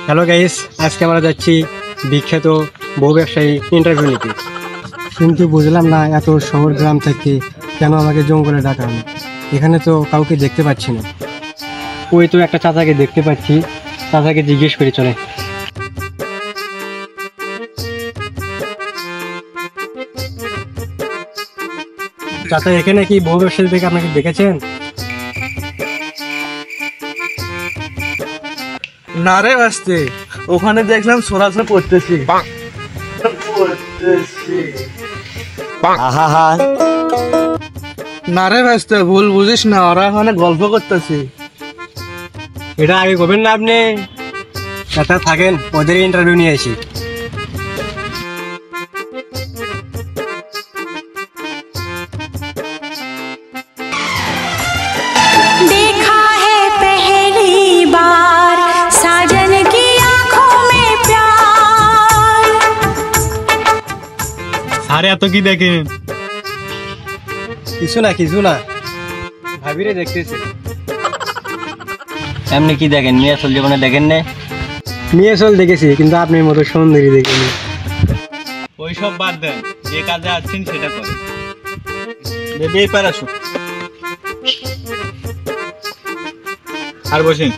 Hello guys, আজকে আমরা যাচ্ছি বিখ্যাত বহু ব্যবসায়ী ইন্টারভিউ নিতে। কিন্তু বুঝলাম না এত শহর গ্রাম থেকে কেন আমাকে জঙ্গলে ডাকা হলো। এখানে তো কাউকে দেখতে পাচ্ছি না। ওই তো একটা চাচাকে দেখতে পাচ্ছি, চাচাকে জিজ্ঞেস করি চলে। চাচা, এখানে কি বহু ব্যবসায়ী থেকে আপনাকে দেখেছেন? না রে বাস্তে, ওখানে দেখলাম সরাসরি পড়তেছি। না রে বাস্তে, ভুল বুঝিস না, ওরা ওখানে গল্প করতেছি। এটা আগে করবেন না আপনি। চাচা থাকেন, ওদের ইন্টারভিউ নিয়ে আসি। আরে এত কি দেখেন? কিছু না ভাবিরে দেখতেছি। এমনি কি দেখেন? মেয়ে আসল জীবনে দেখেন না? মেয়ে চল দেখেছি, কিন্তু আপনার মতো সুন্দরী দেখিনি। ওইসব বাদ দেন, যে কাজে আছেন সেটা করেন। বেবি এবার আসুন আর বসেন।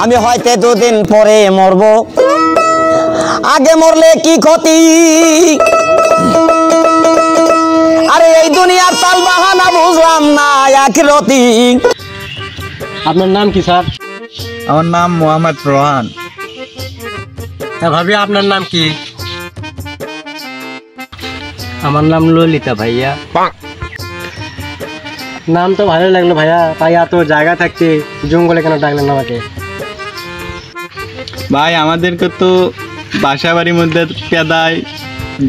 আমি হয়তো দুদিন পরে মরব, আগে মরলে কি ক্ষতি? আরে এই দুনিয়ার তাল বাহানা বুঝলাম না আখিরাতি। আপনার নাম কি স্যার? আমার নাম মোহাম্মদ রোহান। ভাবি আপনার নাম কি? আমার নাম ললিতা ভাইয়া। নাম তো ভালো লাগলো ভাইয়া, তাই এত জায়গা থাকতে জঙ্গলে কেন ডাকলেন আমাকে? ভাই, আমাদেরকে তো বাসা বাড়ির মধ্যে পেদায়,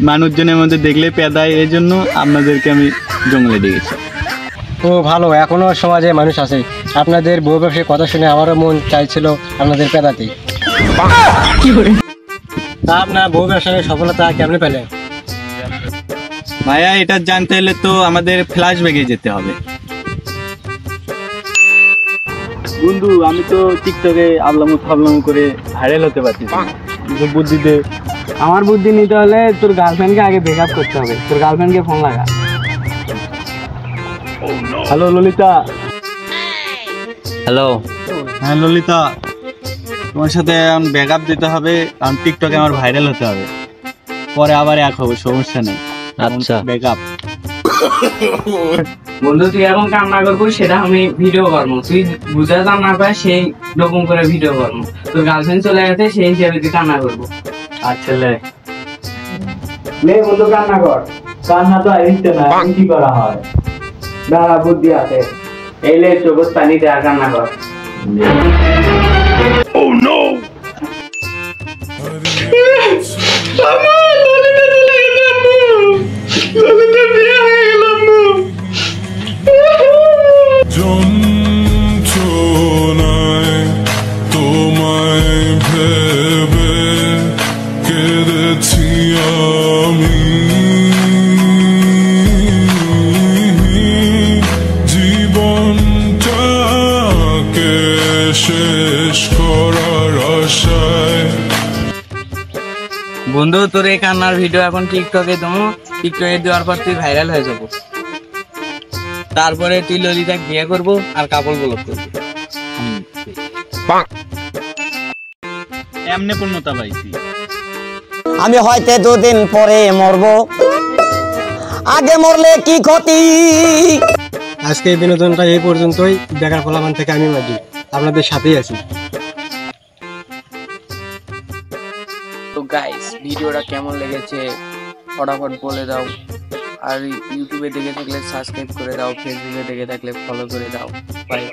মানুষজনের মধ্যে দেখলে পেদায়, এই জন্য আপনাদেরকে আমি জঙ্গলে ডেকেছি। ও ভালো, এখনো সমাজে মানুষ আছে। আপনাদের বউ ব্যবসার কথা শুনে আমারও মন চাইছিল আপনাদের পেদাতে। তা আপনার বউ ব্যবসার সফলতা কেমনে পেলেন? ভাইয়া, এটা জানতে হলে তো আমাদের ফ্ল্যাশ ব্যাগে যেতে হবে। বন্ধু, আমি তো টিকটকে আবলামু করে ভাইরাল হতে পারছি। বুদ্ধি দে। আমার বুদ্ধি নিতে হলে তোর গার্লফ্রেন্ডকে আগে ব্রেকআপ করতে হবে। তোর গার্লফ্রেন্ডকে ফোন লাগা। হ্যালো ললিতা। হ্যালো। হ্যাঁ ললিতা, তোমার সাথে ব্যাকআপ দিতে হবে, কারণ টিকটকে আমার ভাইরাল হতে হবে। পরে আবার এক হবে, সমস্যা নেই। আচ্ছা, ব্যাকআপ। বন্ধু, তুই এখন কান্না করবো, সেটা আমি ভিডিও করবো। তুই বুঝে দাম না পায় সেই রকম করে ভিডিও করবো। তোর গার্লফ্রেন্ড চলে গেছে, সেই হিসাবে তুই কান্না করবো। আচ্ছা লে বন্ধু, কান্না কর। কান্না তো আসছে না, কি করা হয়? দাঁড়া, বুদ্ধি আছে। এই লে চোখের পানি দে আর কান্না কর। Oh no! যন্ত্রণায় তোমায় ভেবে কেঁদেছি আমি, জীবনটাকে শেষ করার আশায়। বন্ধু, তোর এই কান্নার ভিডিও এখন টিকটকে দেবো। টিকটকে দেওয়ার পর তুই ভাইরাল হয়ে যাবো। তারপরে তুই ললিতা বিয়ে করবো আর কাপড় ব্লক করবো। এমনি পূর্ণতা পাইছি। আমি হয়তো দুদিন পরে মরব, আগে মরলে কি ক্ষতি? আজকে এই বিনোদনটা এই পর্যন্তই। বেকার ফলাফল থেকে আমি মাঝি, আপনাদের সাথেই আছি। তো গাইস, ভিডিওটা কেমন লেগেছে ফটাফট বলে দাও। আর ইউটিউবে দেখে থাকলে সাবস্ক্রাইব করে দাও, ফেসবুকে দেখে থাকলে ফলো করে দাও। বাই।